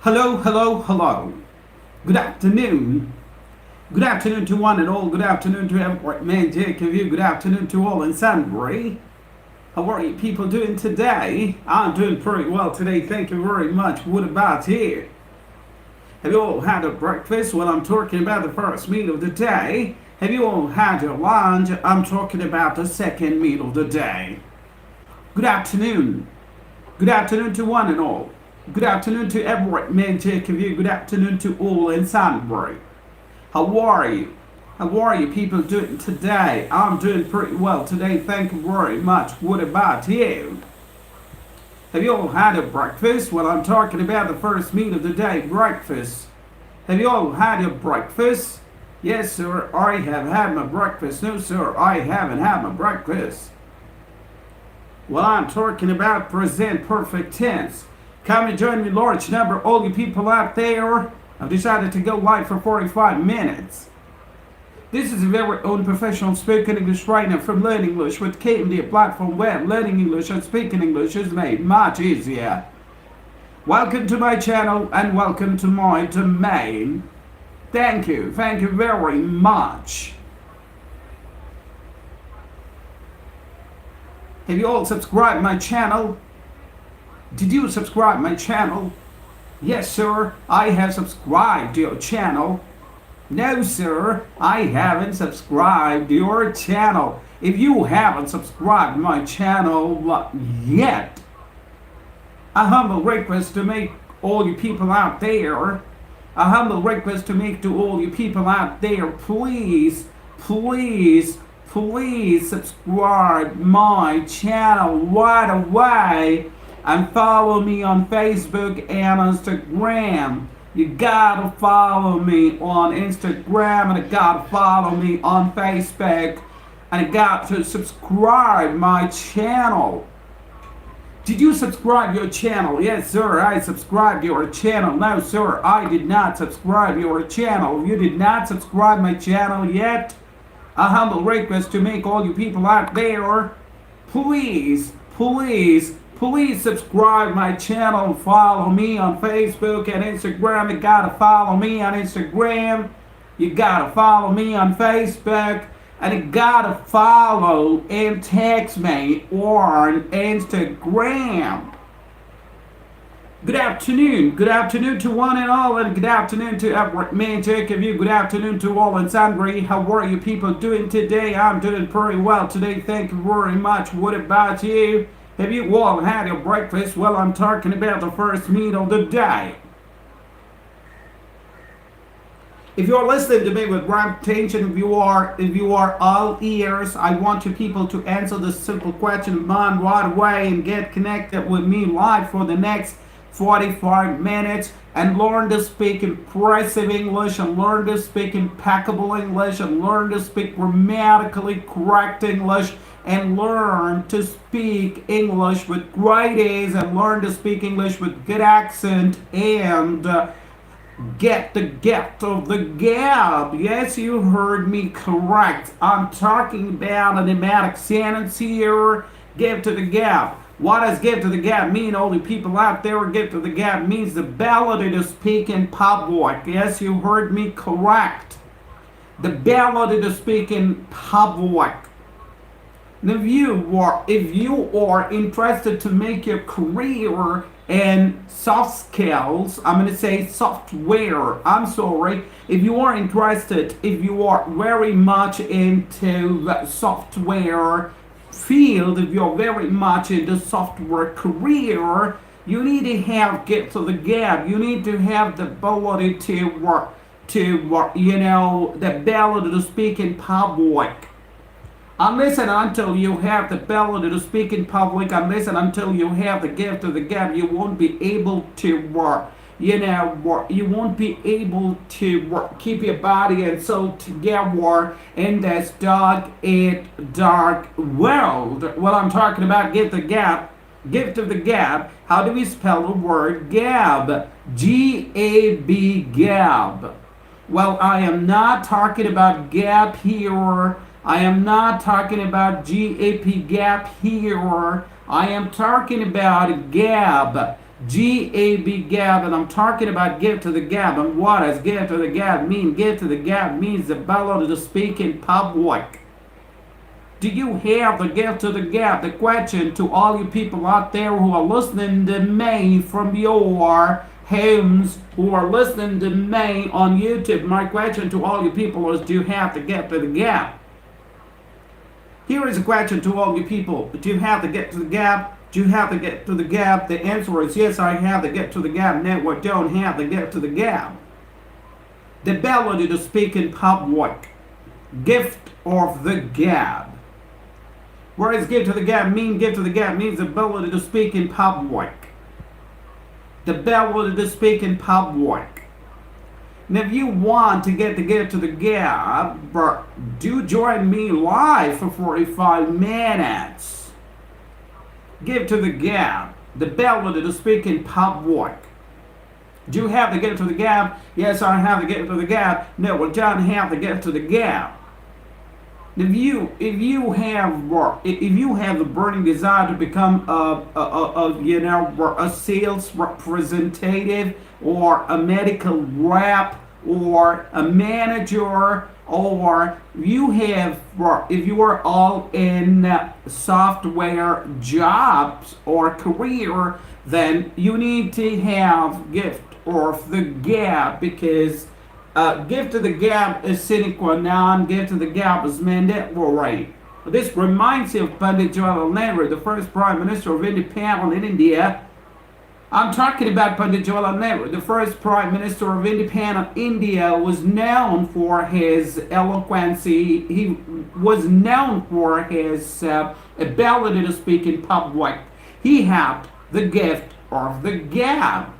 Hello, hello, hello. Good afternoon. Good afternoon to one and all. Good afternoon to every man, Jake of you. Good afternoon to all in Sunbury. How are you people doing today? I'm doing pretty well today. Thank you very much. What about you? Have you all had a breakfast? Well, I'm talking about the first meal of the day. Have you all had your lunch? I'm talking about the second meal of the day. Good afternoon. Good afternoon to one and all. Good afternoon to every man, Jake of you. Good afternoon to all in Sunbury. How are you? How are you people doing today? I'm doing pretty well today. Thank you very much. What about you? Have you all had a breakfast? Well, I'm talking about the first meal of the day, breakfast. Have you all had your breakfast? Yes, sir, I have had my breakfast. No, sir, I haven't had my breakfast. Well, I'm talking about present perfect tense. Come and join me, large number, all you people out there. I've decided to go live for 45 minutes. This is a very own professional spoken English trainer from Learn English with KMD, a platform where learning English and speaking English is made much easier. Welcome to my channel and welcome to my domain. Thank you very much. Have you all subscribed my channel? Did you subscribe my channel? Yes, sir, I have subscribed to your channel. No, sir, I haven't subscribed to your channel. If you haven't subscribed my channel yet, a humble request to make all you people out there, a humble request to make to all you people out there, please subscribe my channel right away. And follow me on Facebook and Instagram. You gotta follow me on Instagram and you gotta follow me on Facebook. And you got to subscribe my channel. Did you subscribe your channel? Yes, sir, I subscribed your channel. No, sir, I did not subscribe your channel. If you did not subscribe my channel yet, a humble request to make all you people out there, please subscribe my channel. Follow me on Facebook and Instagram. You gotta follow me on Instagram. You gotta follow me on Facebook. And you gotta follow and text me on Instagram. Good afternoon. Good afternoon to one and all, and good afternoon to every man, Jake of you. Good afternoon to all in Sunbury. How are you people doing today? I'm doing pretty well today. Thank you very much. What about you? Have you all had your breakfast? Well, I'm talking about the first meal of the day. If you're listening to me with rapt attention, if you are all ears, I want you people to answer this simple question of mine right away and get connected with me live for the next 45 minutes and learn to speak impressive English and learn to speak impeccable English and learn to speak grammatically correct English and learn to speak English with great ease and learn to speak English with good accent and get the gift of the gab. Yes, you heard me correct. I'm talking about an idiomatic sentence here. Gift of the gab. What does gift of the gab mean? All the people out there, gift of the gab means the ability to speak in public. Yes, you heard me correct. The ability to speak in public. If you are interested to make your career in soft skills, I'm going to say software. I'm sorry. If you are interested, if you are very much into the software field, if you're very much into software career, you need to have get to the gap. You need to have the ability to work, the ability to speak in public. Unless and until you have the ability to speak in public, unless and until you have the gift of the gab, you won't be able to work. You won't be able to keep your body and soul together in this dark world. Well, I'm talking about gift of the gab. Gift of the gab. How do we spell the word gab? G-A-B, gab. Well, I am not talking about gap here. I am not talking about GAP gap here. I am talking about gab. G-A-B, gab, and I'm talking about give to the gab. And what does give to the gab mean? Give to the gab means the ability to speak in public. Do you have the gift to the gap? The question to all you people out there who are listening to me from your homes, who are listening to me on YouTube, my question to all you people is, do you have the gift to the gap? Here is a question to all you people. Do you have to get to the gap? Do you have to get to the gap? The answer is yes, I have to get to the gap. No, I don't have to get to the gap. The ability to speak in public. Gift of the gap. What does give to the gap mean? Give to the gap means the ability to speak in public. The ability to speak in public. And if you want to get to give to the gap, do join me live for 45 minutes. Give to the gap. The ability to speak in public. Do you have to get to the gap? Yes, I have to get to the gap. No, I don't have to get to the gap. If you have the burning desire to become a sales representative or a medical rep or a manager, or if you are all in software jobs or career, then you need to have gift of the gap, because give to the gap is sine qua non, give to the gap is mandatory. This reminds me of Pandit Jawaharlal Nehru, the first Prime Minister of Independent in India. I'm talking about Pandit Jawaharlal Nehru, the first Prime Minister of Independent India, was known for his eloquence. He was known for his ability to speak in public. He had the gift of the gab.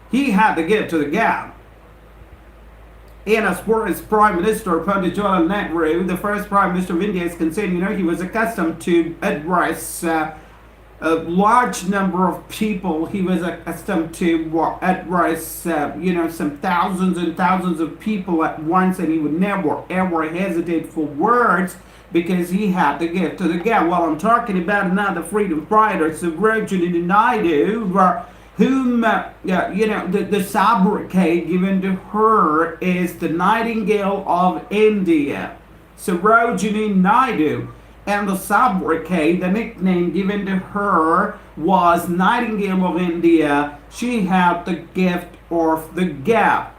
He had to give to the gap. And as far as Prime Minister Pandit Jawaharlal Nehru, the first Prime Minister of India, is concerned, he was accustomed to address a large number of people. He was accustomed to address, some thousands and thousands of people at once, and he would never, ever hesitate for words, because he had to give to the gap. Well, I'm talking about another freedom fighter, Session.Thursday, whom, the sobriquet given to her is the Nightingale of India, Sarojini Naidu. And the sobriquet, the nickname given to her, was Nightingale of India. She had the gift of the gap.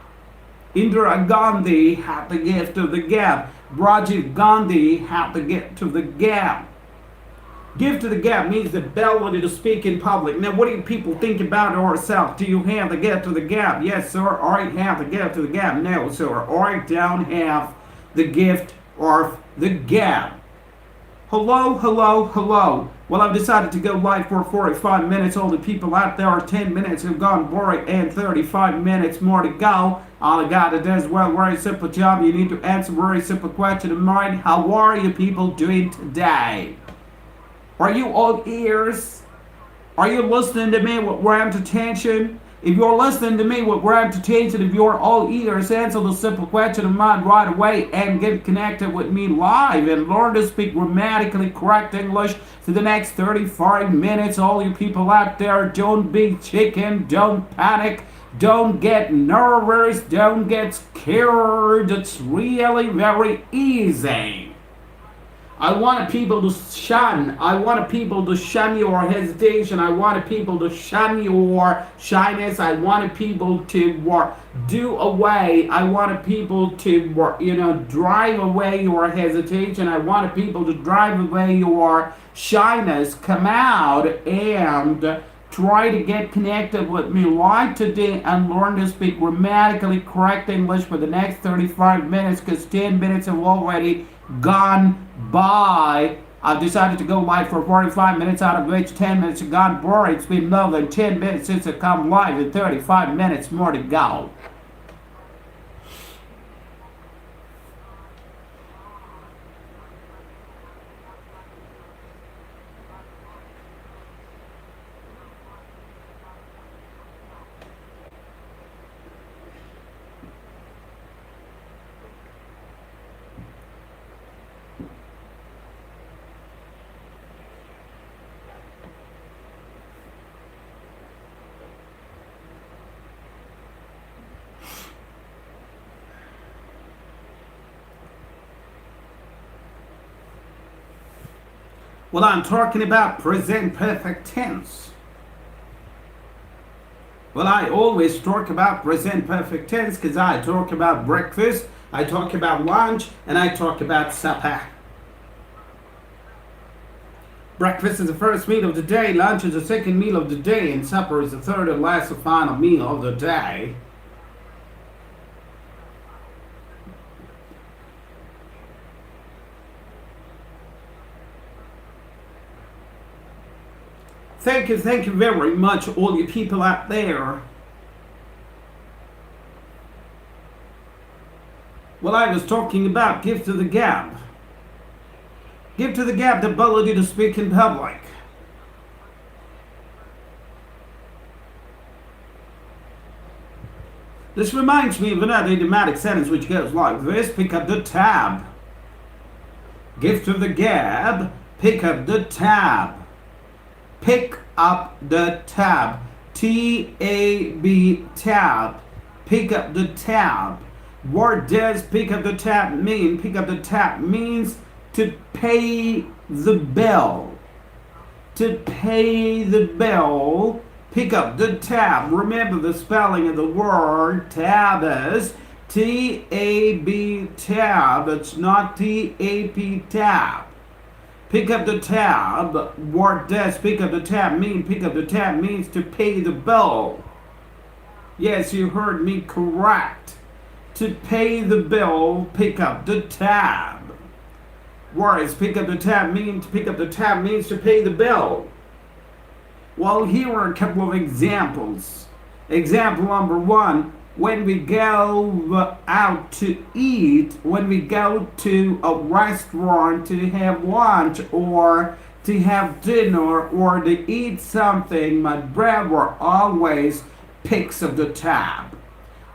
Indira Gandhi had the gift of the gap. Rajiv Gandhi had the gift of the gap. Give to the gap means the ability to speak in public. Now, what do you people think about yourself? Do you have the gift to the gap? Yes, sir, I have the gift to the gap. No, sir, I don't have the gift of the gap. Hello, hello, hello. Well, I've decided to go live for 45 minutes. All the people out there, 10 minutes have gone by and 35 minutes more to go. All I got to do is, very simple job. You need to answer a very simple question of mine. How are you people doing today? Are you all ears? Are you listening to me with rapt attention? If you're listening to me with rapt attention, if you're all ears, answer the simple question of mine right away and get connected with me live and learn to speak grammatically correct English for the next 35 minutes. All you people out there, don't be chicken, don't panic, don't get nervous, don't get scared. It's really very easy. I want people to shun. I want people to shun your hesitation. I want people to shun your shyness. I want people to do away. I want people to drive away your hesitation. I want people to drive away your shyness. Come out and try to get connected with me live today and learn to speak grammatically correct English for the next 35 minutes, because 10 minutes have already gone by. I've decided to go live for 45 minutes, out of which 10 minutes have gone by. It's been more than 10 minutes since I've come live, and 35 minutes more to go. Well, I'm talking about present perfect tense. Well, I always talk about present perfect tense because I talk about breakfast, I talk about lunch, and I talk about supper. Breakfast is the first meal of the day, lunch is the second meal of the day, and supper is the third and last and final meal of the day. Thank you very much, all you people out there. Well, I was talking about give to the gap. Give to the gap the ability to speak in public. This reminds me of another idiomatic sentence which goes like this: pick up the tab. Give to the gap, pick up the tab. Pick up the tab. T-A-B, tab. Pick up the tab. What does pick up the tab mean? Pick up the tab means to pay the bill. To pay the bill. Pick up the tab. Remember the spelling of the word tab is T-A-B, tab. It's not T-A-P, tab. Pick up the tab. What does pick up the tab mean? Pick up the tab means to pay the bill. Yes, you heard me correct. To pay the bill, pick up the tab. Whereas pick up the tab means to pay the bill. Well, here are a couple of examples. Example number one: when we go out to eat, when we go to a restaurant to have lunch or to have dinner or to eat something, my brother always picks up the tab.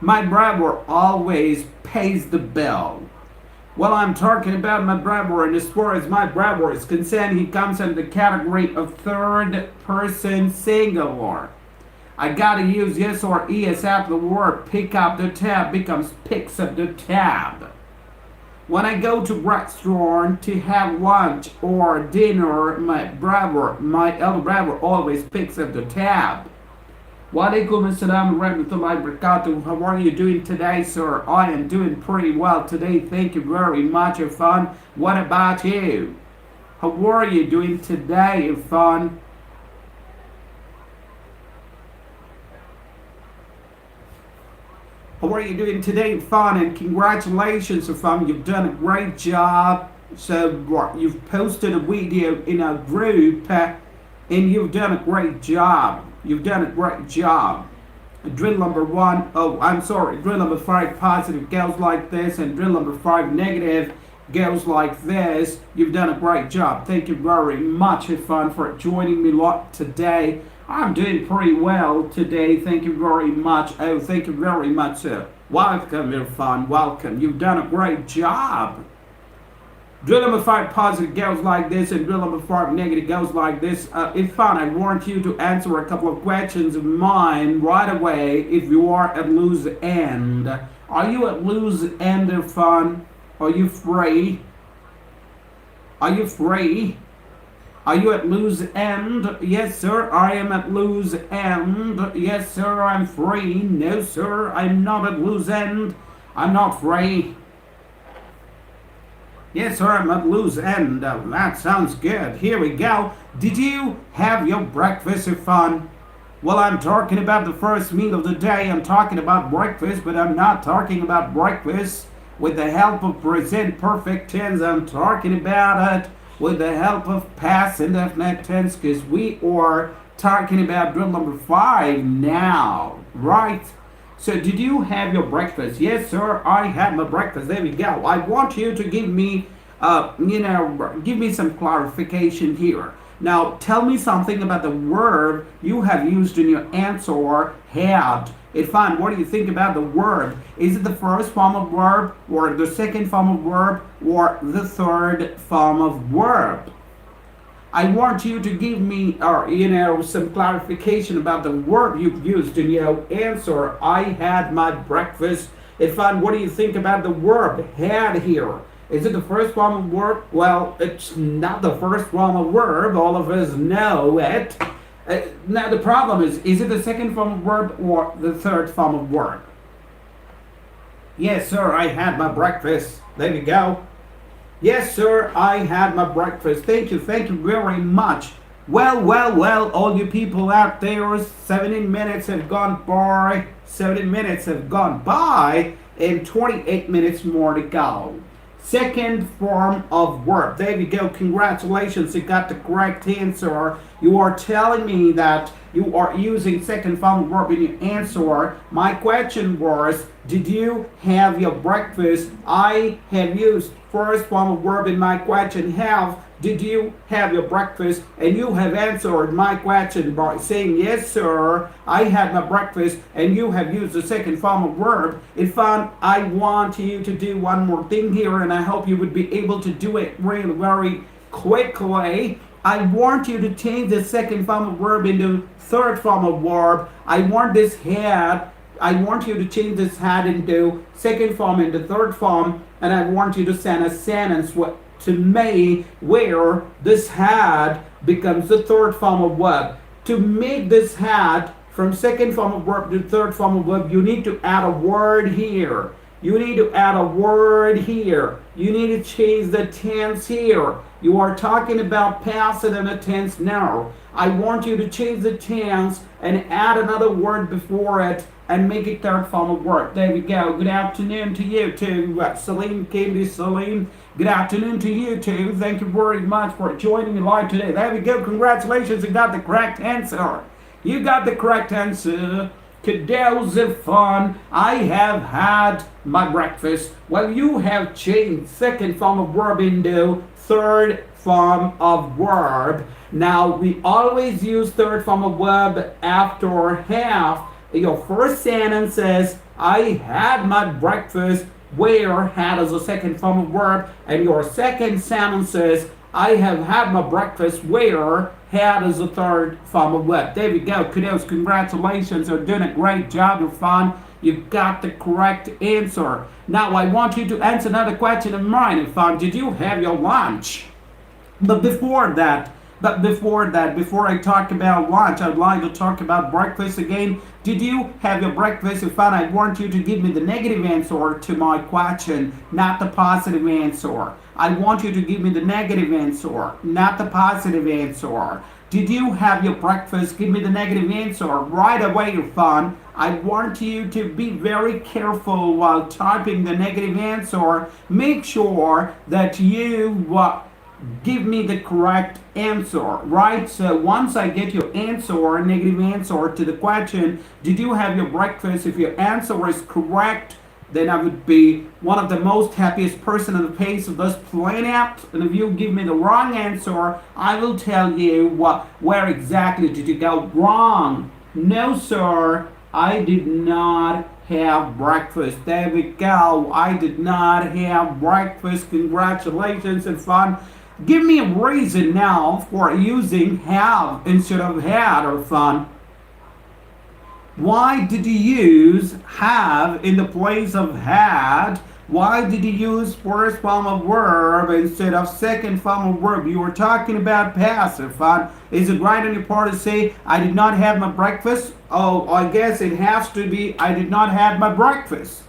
My brother always pays the bill. Well, I'm talking about my brother, and as far as my brother is concerned, he comes under the category of third person singular. I gotta use yes or es after the word pick up the tab becomes picks up the tab. When I go to restaurant to have lunch or dinner, my elder brother always picks up the tab. Walaikum assalam wa rahmatullahi wa barakatuh. How are you doing today, sir? I am doing pretty well today. Thank you very much, Irfan. What about you? How are you doing today, Irfan? How are you doing today, Irfan? And congratulations, Irfan. You've done a great job. So you've posted a video in our group, and you've done a great job. You've done a great job. Drill number drill number 5 positive goes like this, and drill number 5 negative goes like this. You've done a great job. Thank you very much, Irfan, for joining me today. I'm doing pretty well today. Thank you very much. Oh, thank you very much, sir. Welcome, Irfan. Welcome. You've done a great job. Drill number 5 positive goes like this, and drill number 5 negative goes like this. Irfan, I want you to answer a couple of questions of mine right away if you are at loose end. Are you at loose end, Irfan? Are you free? Are you free? Are you at loose end? Yes, sir, I am at loose end. Yes, sir, I'm free. No, sir, I'm not at loose end. I'm not free. Yes, sir, I'm at loose end. That sounds good. Here we go. Did you have your breakfast, Irfan? Well, I'm talking about the first meal of the day. I'm talking about breakfast, but I'm not talking about breakfast with the help of present perfect tense. I'm talking about it with the help of past indefinite tense, because we are talking about drill number 5 now, right? So did you have your breakfast? Yes, sir, I had my breakfast. There we go. I want you to give me, give me some clarification here. Now, tell me something about the verb you have used in your answer, had. Irfan, what do you think about the verb? Is it the first form of verb, or the second form of verb, or the third form of verb? I want you to give me, some clarification about the verb you've used in your answer. I had my breakfast. Irfan, what do you think about the verb had here? Is it the first form of verb? Well, it's not the first form of verb. All of us know it. Now the problem is it the second form of verb or the third form of verb? Yes, sir, I had my breakfast. There you go. Yes, sir, I had my breakfast. Thank you very much. Well, all you people out there, 17 minutes have gone by. 17 minutes have gone by, and 28 minutes more to go. Second form of verb. There you go. Congratulations, you got the correct answer. You are telling me that you are using second form of verb in your answer. My question was, did you have your breakfast? I have used first form of verb in my question, have. Did you have your breakfast? And you have answered my question by saying, yes, sir, I had my breakfast, and you have used the second form of verb. In fact, I want you to do one more thing here, and I hope you would be able to do it really very quickly. I want you to change the second form of verb into third form of verb. I want you to change this had into second form into third form, and I want you to send a sentence to me where this had becomes the third form of verb. To make this had from second form of verb to third form of verb, you need to add a word here. You need to add a word here. You need to change the tense here. You are talking about past and a tense now. I want you to change the tense and add another word before it and make it third form of verb. There we go. Good afternoon to you too, Salim, KMD, Salim. Good afternoon to you too. Thank you very much for joining me live today. There we go. Congratulations, you got the correct answer. You got the correct answer. Kudos and fun. I have had my breakfast. Well, you have changed second form of verb into third form of verb. Now, we always use third form of verb after have. Your first sentence says, I had my breakfast, where had is a second form of verb. And your second sentence says, I have had my breakfast, where had is a third form of verb. There we go. Kudos, congratulations. You're doing a great job. You're fun. You got the correct answer. Now, I want you to answer another question of mine. Did you have your lunch? But before before I talk about lunch, I'd like to talk about breakfast again. Did you have your breakfast? I want you to give me the negative answer to my question, not the positive answer. I want you to give me the negative answer, not the positive answer. Did you have your breakfast? Give me the negative answer right away, fun. I want you to be very careful while typing the negative answer. Make sure that you give me the correct answer, right? So once I get your answer, negative answer to the question, did you have your breakfast? If your answer is correct, then I would be one of the most happiest person on the face of this planet. And if you give me the wrong answer, I will tell you where exactly did you go wrong. No, sir, I did not have breakfast. There we go. I did not have breakfast. Congratulations and fun. Give me a reason now for using have instead of had or fun. Why did you use have in the place of had? Why did you use first form of verb instead of second form of verb? You were talking about passive fun. Is it right on your part to say, I did not have my breakfast? Oh, I guess it has to be, I did not have my breakfast.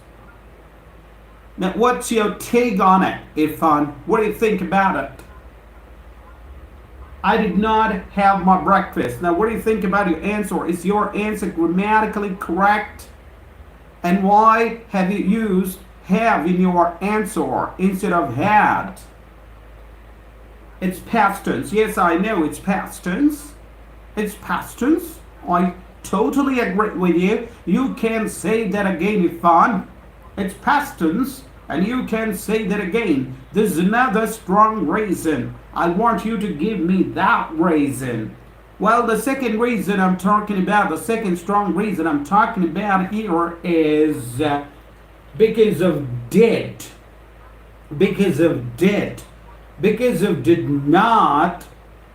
Now, what's your take on it, Irfan? What do you think about it? I did not have my breakfast. Now, what do you think about your answer? Is your answer grammatically correct? And why have you used have in your answer instead of had? It's past tense. Yes, I know it's past tense. It's past tense. I totally agree with you. You can say that again if fun. It's past tense. And you can say that again. There's another strong reason. I want you to give me that reason. Well, the second reason I'm talking about, the second strong reason I'm talking about here is because of did. Because of did. Because of did not.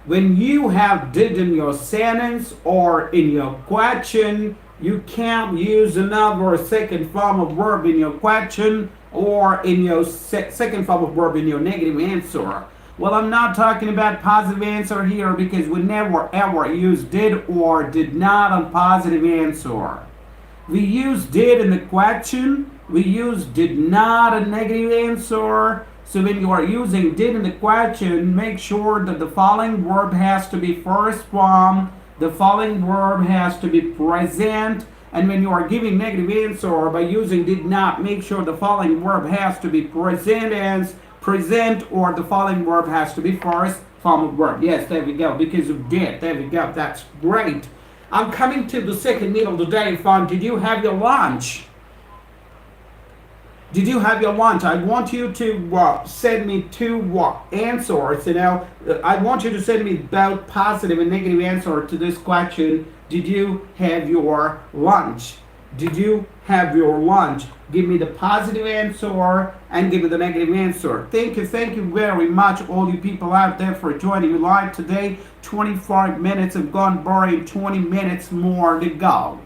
When you have did in your sentence or in your question, you can't use another second form of verb in your question or in your second form of verb in your negative answer. Well, I'm not talking about positive answer here because we never ever use did or did not on positive answer. We use did in the question, we use did not in negative answer. So when you are using did in the question, make sure that the following verb has to be first form, the following verb has to be present, and when you are giving negative answer by using did not, make sure the following verb has to be present as present, or the following verb has to be first form of verb. Yes, there we go, because of did. There we go, that's great. I'm coming to the second meal of the day, fun. Did you have your lunch? Did you have your lunch? I want you to send me two answers. I want you to send me both positive and negative answer to this question. Did you have your lunch? Did you have your lunch? Give me the positive answer and give me the negative answer. Thank you very much, all you people out there, for joining me live today. 25 minutes have gone by, 20 minutes more to go.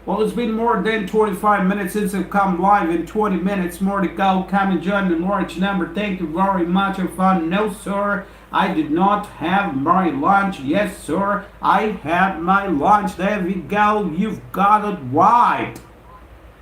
Well, it's been more than 25 minutes since I've come live, and 20 minutes more to go. Come and join the large number. Thank you very much for fun. No, sir, I did not have my lunch. Yes, sir, I had my lunch. There we go. You've got it right.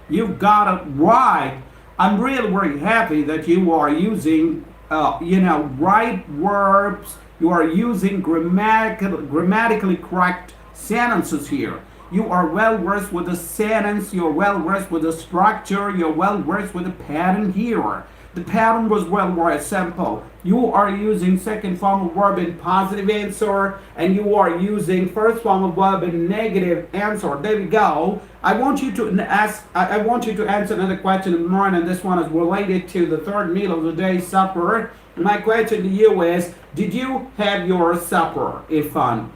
You've got it right. I'm really very happy that you are using, right verbs. You are using grammatically correct sentences here. You are well versed with the sentence, you're well versed with the structure, you're well versed with the pattern here. The pattern was very simple. You are using second form of verb in positive answer, and you are using first form of verb in negative answer. There we go. I want you to answer another question of mine, and this one is related to the third meal of the day, supper. My question to you is, did you have your supper, Irfan?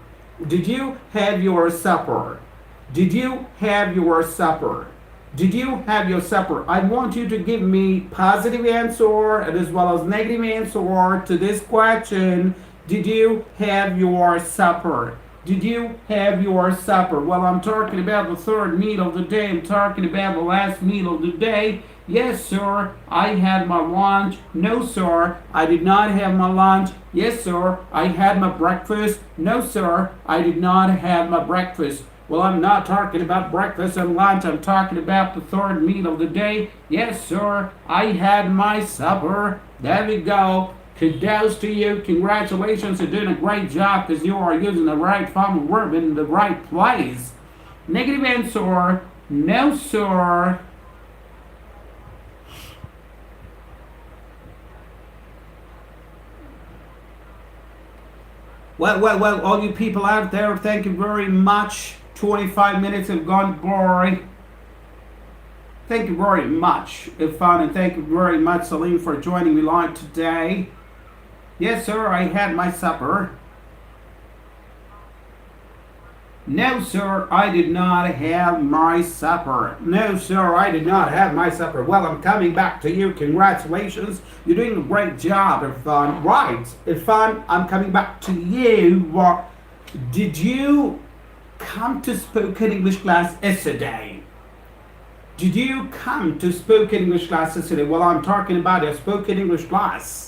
Did you have your supper? Did you have your supper? Did you have your supper? I want you to give me positive answer as well as negative answer to this question. Did you have your supper? Did you have your supper? Well, I'm talking about the third meal of the day. I'm talking about the last meal of the day. Yes, sir, I had my lunch. No, sir, I did not have my lunch. Yes, sir, I had my breakfast. No, sir, I did not have my breakfast. Well, I'm not talking about breakfast and lunch. I'm talking about the third meal of the day. Yes, sir, I had my supper. There we go. Kudos to you. Congratulations. You're doing a great job because you are using the right form of verb in the right place. Negative answer, no, sir. Well, all you people out there, thank you very much. 25 minutes have gone by. Thank you very much, Irfan, and thank you very much, Salim, for joining me live today. Yes, sir, I had my supper. No, sir, I did not have my supper. No, sir, I did not have my supper. Well, I'm coming back to you. Congratulations. You're doing a great job, Irfan. Right, Irfan, I'm coming back to you. Did you come to spoken English class yesterday? Did you come to spoken English class yesterday? Well, I'm talking about your spoken English class.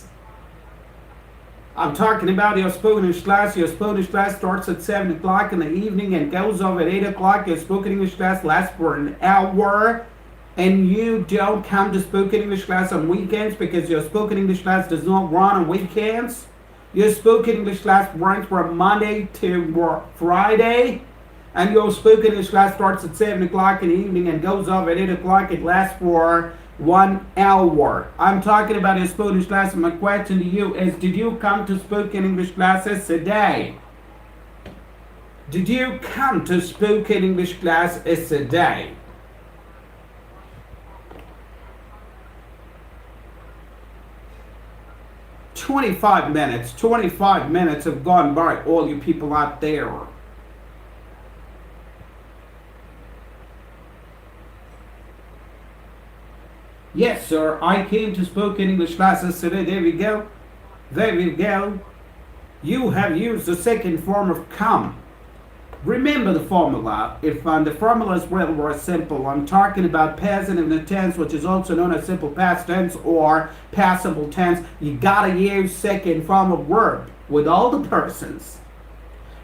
I'm talking about your spoken English class. Your spoken English class starts at 7 o'clock in the evening and goes over at 8 o'clock. Your spoken English class lasts for an hour. And you don't come to spoken English class on weekends because your spoken English class does not run on weekends. Your spoken English class runs from Monday to Friday. And your spoken English class starts at 7 o'clock in the evening and goes off at 8 o'clock. It lasts for 1 hour. I'm talking about your spoken English class, and my question to you is, did you come to spoken English classes today? Did you come to spoken English class today? Twenty-five minutes have gone by, all you people out there. Yes, sir, I came to spoken English classes today. There we go. There we go. You have used the second form of come. Remember the formula. If the formula is very simple, I'm talking about passive tense, which is also known as simple past tense or passible tense. You gotta use second form of verb with all the persons.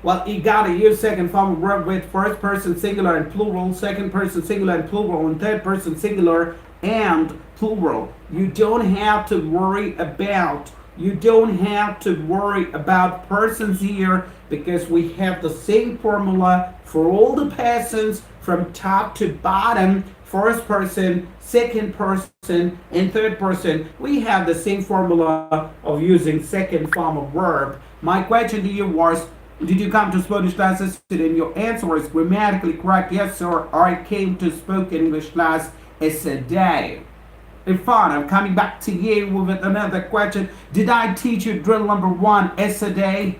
Well, you gotta use second form of verb with first person singular and plural, second person singular and plural, and third person singular and plural. You don't have to worry about persons here, because we have the same formula for all the persons from top to bottom. First person, second person, and third person. We have the same formula of using second form of verb. My question to you was, did you come to Spanish classes today? And your answer is grammatically correct. Yes, sir. I came to spoken English class yesterday. Irfan, I'm coming back to you with another question. Did I teach you drill number 1 yesterday?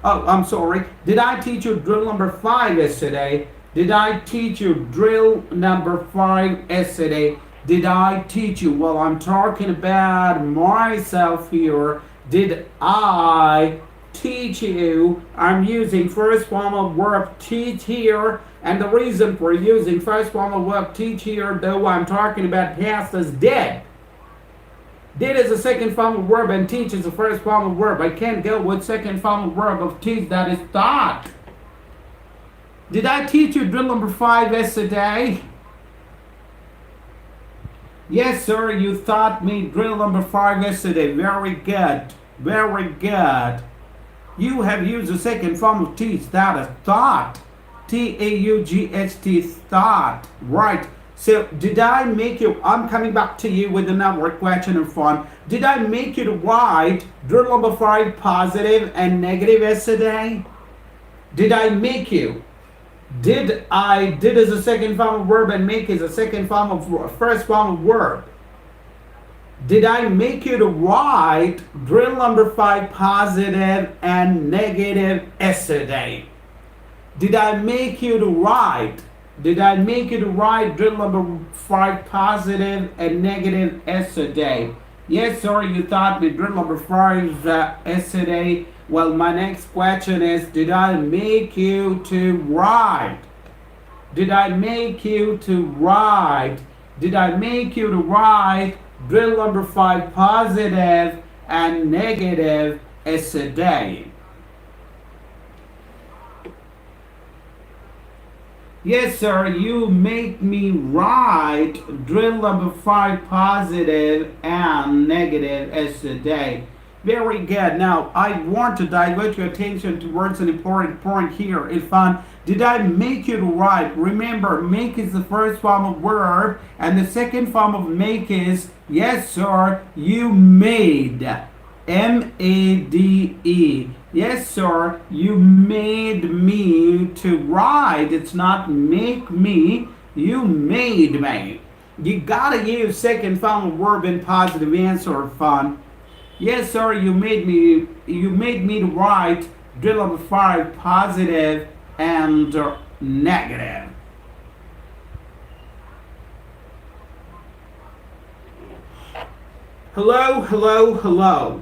Oh, I'm sorry. Did I teach you drill number 5 yesterday? Did I teach you drill number 5 yesterday? Did I teach you? Well, I'm talking about myself here. Did I teach you? I'm using first form of verb teach here. And the reason for using first form of verb teach here, though I'm talking about past, is did. Did is a second form of verb and teach is the first form of verb. I can't go with second form of verb of teach, that is taught. Did I teach you drill number 5 yesterday? Yes, sir, you taught me drill number 5 yesterday. Very good. Very good. You have used the second form of teach, that is taught. T-A-U-G-H-T, thought. Right. So, did I make you, I'm coming back to you with another question of fun. Did I make you write drill number 5 positive and negative yesterday? Did I make you? Did is a second form of verb and make is a second form of first form of verb. Did I make you to write drill number 5 positive and negative yesterday? Did I make you to write? Did I make you to write drill number 5 positive and negative yesterday? Yes, sir, you taught me drill number 5 yesterday. Well, my next question is, did I make you to write? Did I make you to write? Did I make you to write drill number 5 positive and negative yesterday? Yes, sir, you make me write drill number 5 positive and negative yesterday. Very good. Now, I want to divert your attention towards an important point here. Irfan, did I make you to write? Remember, make is the first form of verb, and the second form of make is, yes, sir, you made. M-A-D-E. Yes, sir, you made me to write. It's not make me, you made me. You gotta use second form of verb in positive answer, fun. Yes, sir, you made me to write drill number 5 positive and negative. Hello, hello, hello.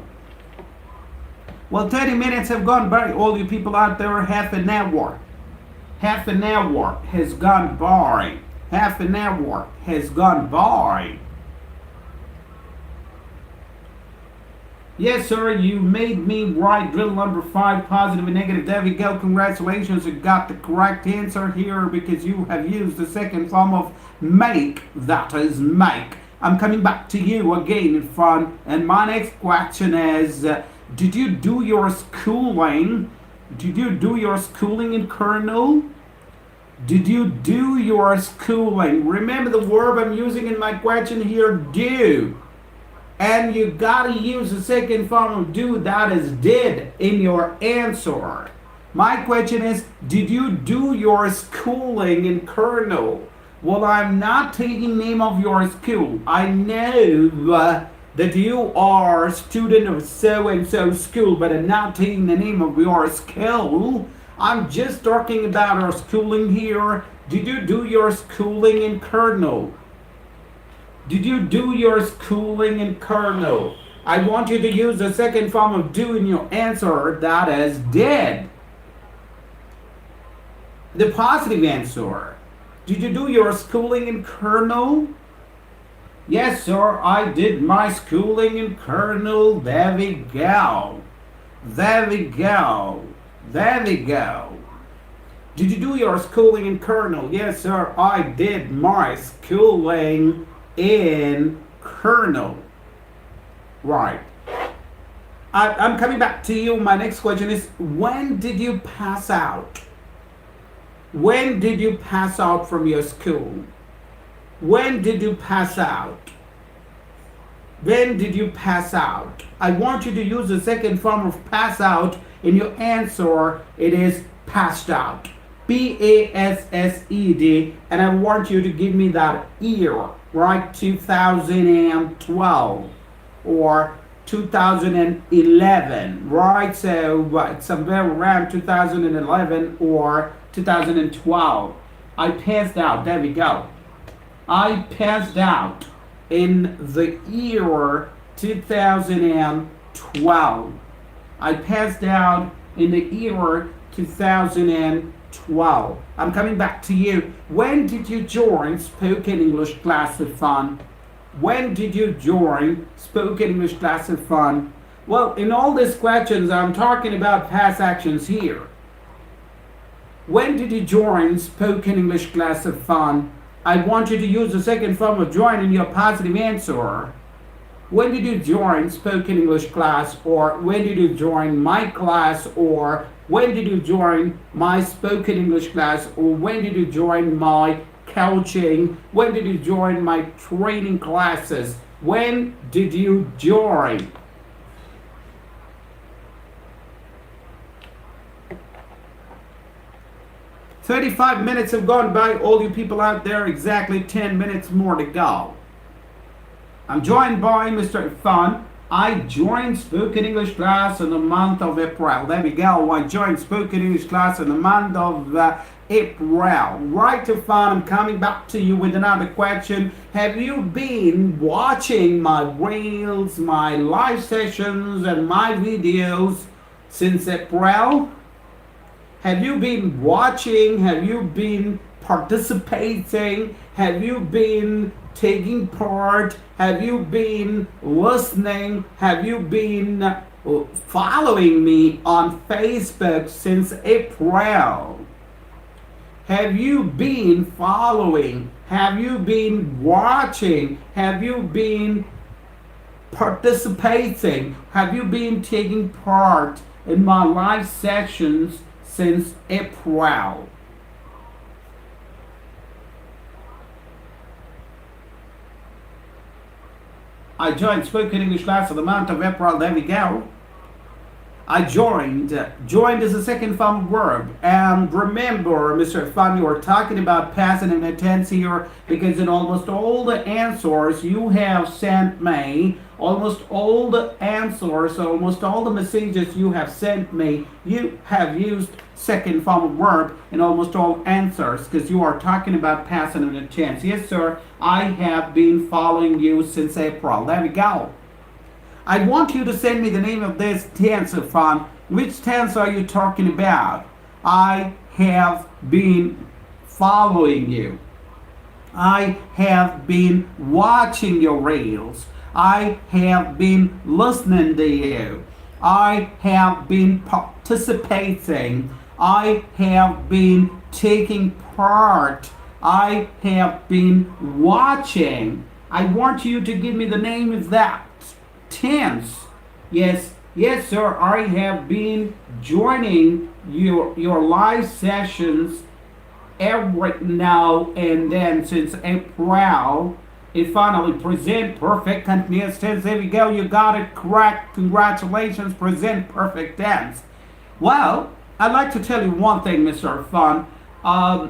Well, 30 minutes have gone by. All you people out there, half an hour. Half an hour has gone by. Half an hour has gone by. Yes, sir, you made me write drill number 5 positive and negative. There we go. Congratulations, you got the correct answer here because you have used the second form of make. That is make. I'm coming back to you again in fun. And my next question is, did you do your schooling? Did you do your schooling in Kernel? Did you do your schooling? Remember the verb I'm using in my question here, do. And you gotta use the second form of do, that is did, in your answer. My question is, did you do your schooling in Kernel? Well, I'm not taking name of your school. I know that you are a student of so-and-so school, but I'm not taking the name of your school. I'm just talking about our schooling here. Did you do your schooling in Kernel? Did you do your schooling in Kernel? I want you to use the second form of do in your answer, that is did. The positive answer. Did you do your schooling in Colonel? Yes, sir, I did my schooling in Colonel. There we go. There we go. There we go. Did you do your schooling in Colonel? Yes, sir, I did my schooling in Colonel. Right. I'm coming back to you. My next question is, when did you pass out? When did you pass out from your school? When did you pass out? When did you pass out? I want you to use the second form of pass out in your answer. It is passed out. Passed. And I want you to give me that year, right? 2012 or 2011, right? So somewhere around 2011 or 2012. I passed out. There we go. I passed out in the year 2012. I passed out in the year 2012. I'm coming back to you. When did you join Spoken English Class of Fun? When did you join Spoken English Class of Fun? Well, in all these questions, I'm talking about past actions here. When did you join Spoken English Class of Fun? I want you to use the second form of join in your positive answer. When did you join Spoken English class? Or when did you join my class? Or when did you join my Spoken English class? Or when did you join my coaching? When did you join my training classes? When did you join? "35 minutes have gone by, all you people out there, exactly 10 minutes more to go. I'm joined by Mr. Fun. I joined Spoken English class in the month of April. There we go. I joined Spoken English class in the month of April. Right to Fun, I'm coming back to you with another question. Have you been watching my reels, my live sessions, and my videos since April? Have you been watching? Have you been participating? Have you been taking part? Have you been listening? Have you been following me on Facebook since April? Have you been following? Have you been watching? Have you been participating? Have you been taking part in my live sessions since April? I joined Spoken English class in the month of April. There we go. I joined. Joined is a second form verb. And remember, Mr. Fun, you are talking about past and in tense here because in almost all the answers you have sent me, almost all the answers, almost all the messages you have sent me, you have used second form verb in almost all answers because you are talking about past and in tense. Yes, sir, I have been following you since April. There we go. I want you to send me the name of this tense, Fun. Which tense are you talking about? I have been following you. I have been watching your reels. I have been listening to you. I have been participating. I have been taking part. I have been watching. I want you to give me the name of that tense. Yes, sir, I have been joining your live sessions every now and then since April. It finally present perfect continuous tense. There we go, you got it correct. Congratulations, present perfect tense. Well, I'd like to tell you one thing, Mr. Fun. I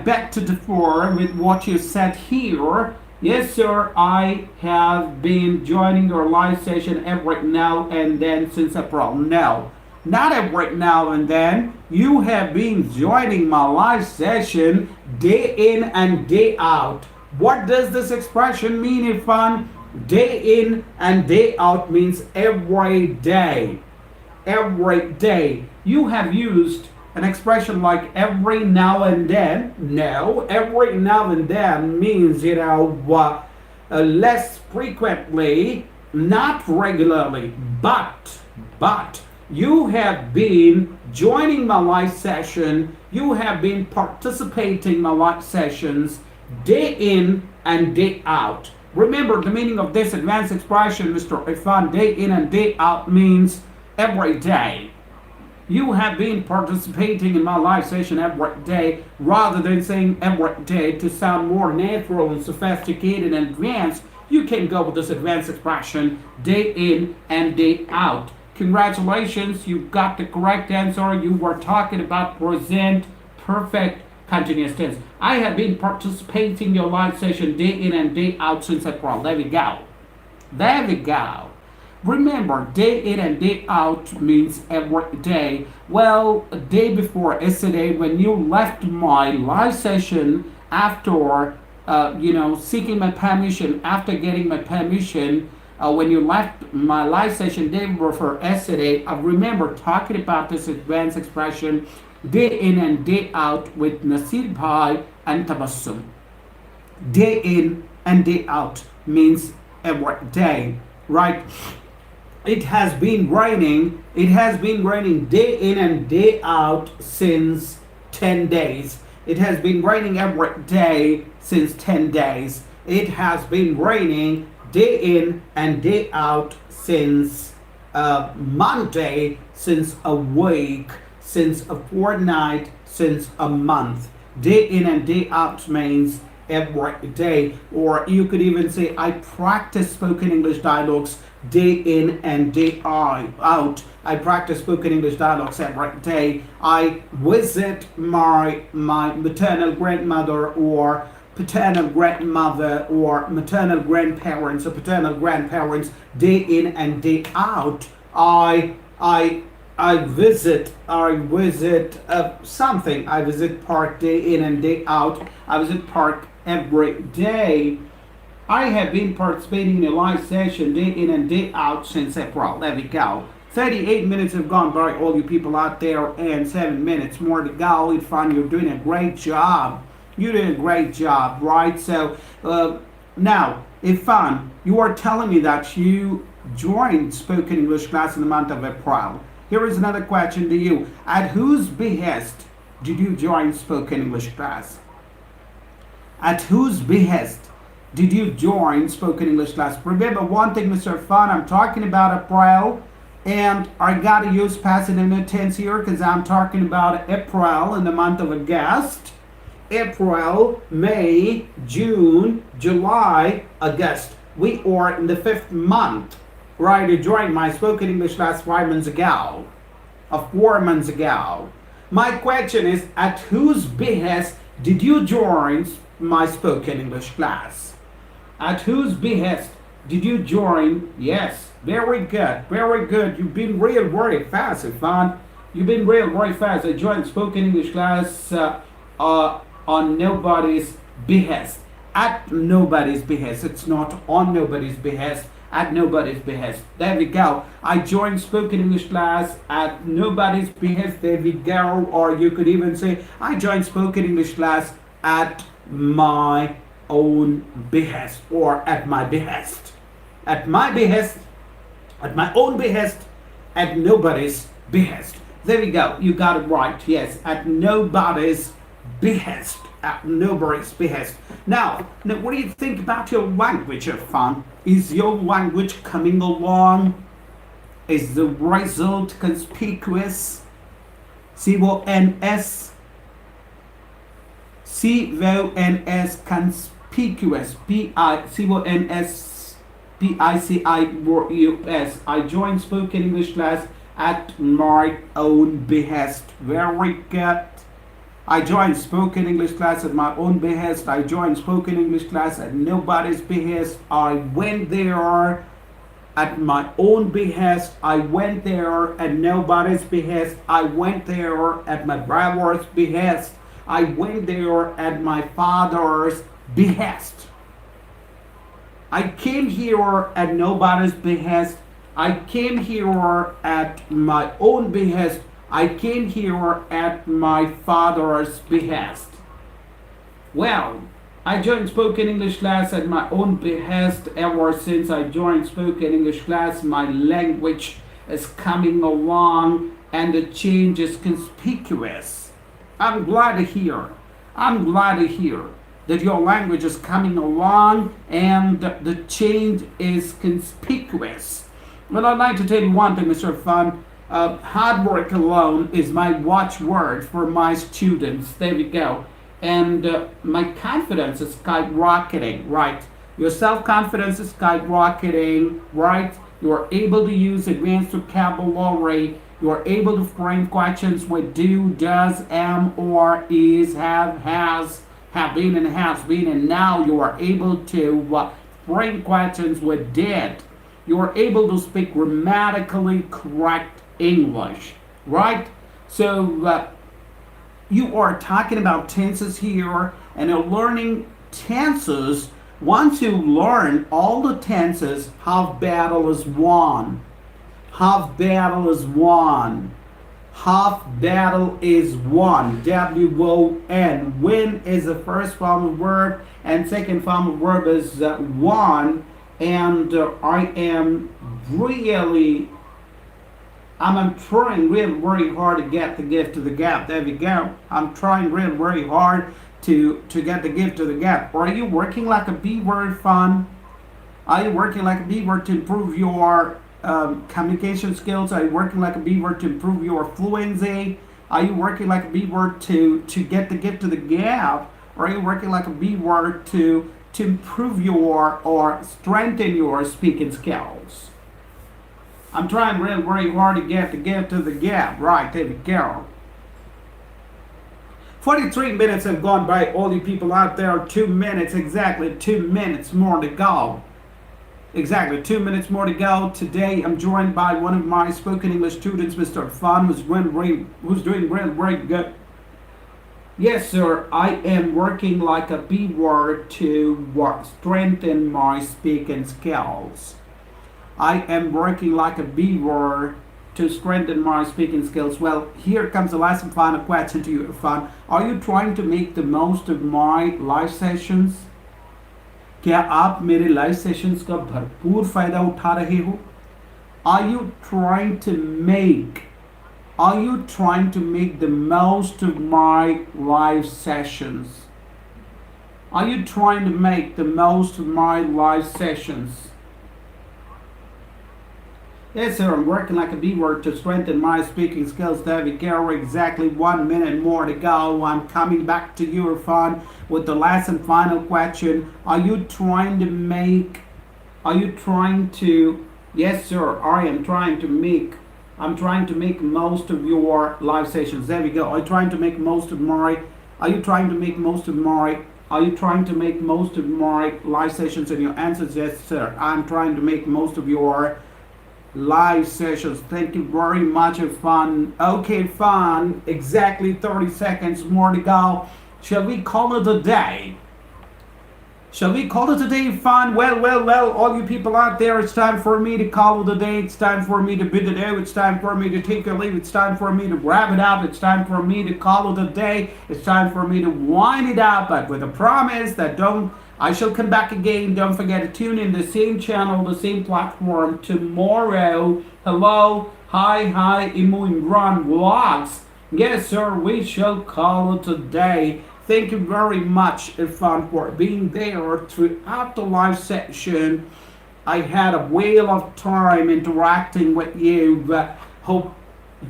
beg to differ with what you said here. Yes, sir, I have been joining your live session every now and then since April. No, not every now and then. You have been joining my live session day in and day out. What does this expression mean, Fun? Day in and day out means every day. Every day. You have used An expression like every now and then, no, every now and then means, less frequently, not regularly, but you have been joining my live session, you have been participating in my live sessions day in and day out. Remember the meaning of this advanced expression, Mr. Irfan. Day in and day out means every day. You have been participating in my live session every day, rather than saying every day to sound more natural and sophisticated and advanced. You can go with this advanced expression, day in and day out. Congratulations, you got the correct answer. You were talking about present perfect continuous tense. I have been participating in your live session day in and day out since April. There we go. There we go. Remember, day in and day out means every day. Well, a day before yesterday, when you left my live session after, seeking my permission, after getting my permission, when you left my live session day before yesterday, I remember talking about this advanced expression, day in and day out, with Nasir Bhai and Tabassum. Day in and day out means every day, right? It has been raining day in and day out since 10 days. It has been raining every day since 10 days. It has been raining day in and day out since Monday, since a week, since a fortnight, since a month. Day in and day out means every day. Or you could even say, I practice spoken English dialogues day in and day out. I practice spoken English dialogues every day. I visit my maternal grandmother or paternal grandmother or maternal grandparents or paternal grandparents day in and day out. I visit something. I visit park day in and day out. I visit park every day. I have been participating in a live session day in and day out since April. There we go. 38 minutes have gone by, all you people out there, and 7 minutes more to go. Irfan, you're doing a great job. You're doing a great job, right? So now, Irfan, you are telling me that you joined spoken English class in the month of April. Here is another question to you. At whose behest did you join spoken English class? At whose behest did you join spoken English class? Remember one thing, Mr. Irfan, I'm talking about April, and I gotta use passive tense here because I'm talking about April in the month of August. April, May, June, July, August. We are in the 5th month. Right, you joined my spoken English class 5 months ago, 4 months ago. My question is, at whose behest did you join my spoken English class? At whose behest did you join? Yes, very good, very good. You've been real very fast, Irfan. You've been real very fast. I joined spoken English class on nobody's behest. At nobody's behest. It's not on nobody's behest. At nobody's behest. There we go. I joined spoken English class at nobody's behest. There we go. Or you could even say, I joined spoken English class at my own behest, or at my behest. At my behest, at my own behest, at nobody's behest. There we go. You got it right. Yes, at nobody's behest. At nobody's behest. Now, what do you think about your language, Irfan? Is your language coming along? Is the result conspicuous? C-O-N-S conspicuous. C-O-N-S-P-I-C-I-U-S. I joined spoken English class at my own behest. Very good. I joined spoken English class at my own behest. I joined spoken English class at nobody's behest. I went there at my own behest. I went there at nobody's behest. I went there at my brother's behest. I went there at my father's behest. I came here at nobody's behest. I came here at my own behest. I came here at my father's behest. Well, I joined spoken English class at my own behest. Ever since I joined spoken English class, my language is coming along and the change is conspicuous. I'm glad to hear. I'm glad to hear that your language is coming along and the change is conspicuous. Well, I'd like to tell you one thing, Mr. Fun. Hard work alone is my watchword for my students. There we go. And my confidence is skyrocketing, right? Your self-confidence is skyrocketing, right? You're able to use advanced vocabulary. You're able to frame questions with do, does, am, or, is, has been, and has been. And now you are able to frame questions with did. You're able to speak grammatically correct English, right? So you are talking about tenses here, and you're learning tenses. Once you learn all the tenses, half battle is won. Half battle is won. Half battle is won. W-O-N. Win is the first form of verb, and second form of verb is won. And I am really, I'm trying really very hard to get the gift of the gap. There we go. I'm trying really very hard to get the gift of the gap. Are you working like a B-word, Fun? Are you working like a B-word to improve your communication skills? Are you working like a B-word to improve your fluency? Are you working like a B-word to get the gift of the gap? Or are you working like a B-word to improve your or strengthen your speaking skills? I'm trying really very hard to get the gift of the gap. Right, there we go. 43 minutes have gone by, all you people out there. 2 minutes, exactly 2 minutes more to go. Exactly 2 minutes more to go. Today I'm joined by one of my spoken English students, Mr. Fun, who's doing really very good. Yes, sir, I am working like a B-word to strengthen my speaking skills. I am working like a B-word to strengthen my speaking skills. Well, here comes the last and final question to you, Fun. Are you trying to make the most of my live sessions? क्या आप मेरे live sessions का भरपूर फायदा उठा रहे हो? Are you trying to make the most of my live sessions? Are you trying to make the most of my live sessions? Yes, sir, I'm working like a B-word to strengthen my speaking skills. There we go. Exactly 1 minute more to go. I'm coming back to you, Fun, with the last and final question. Are you trying to, yes, sir, I'm trying to make most of your live sessions. There we go. Are you trying to make most of my live sessions? And your answer is yes, sir. I'm trying to make most of your live sessions. Thank you very much, Fun. Okay, Fun, exactly 30 seconds more to go. Shall we call it a day? Fun? Well, all you people out there, it's time for me to call it a day. It's time for me to bid it out. It's time for me to take a leave. It's time for me to wrap it up. It's time for me to call it a day. It's time for me to wind it up, but with a promise that I shall come back again. Don't forget to tune in the same channel, the same platform tomorrow. Hello, hi, Imu Imran Vlogs. Yes, sir, we shall call it a day. Thank you very much, Fun, for being there throughout the live session. I had a whale of time interacting with you. Hope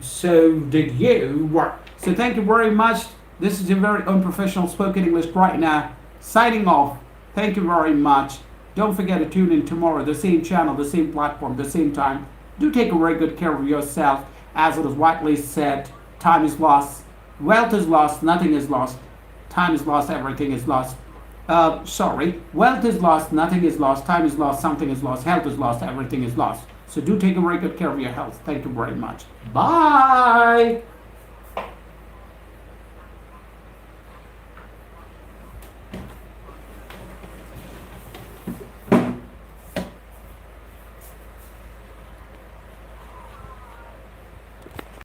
so did you. So thank you very much. This is your very unprofessional spoken English right now. Signing off. Thank you very much. Don't forget to tune in tomorrow, the same channel, the same platform, the same time. Do take a very good care of yourself. As it is widely said, time is lost, wealth is lost, nothing is lost. Time is lost, everything is lost. Wealth is lost, nothing is lost. Time is lost, something is lost. Health is lost, everything is lost. So do take a very good care of your health. Thank you very much. Bye.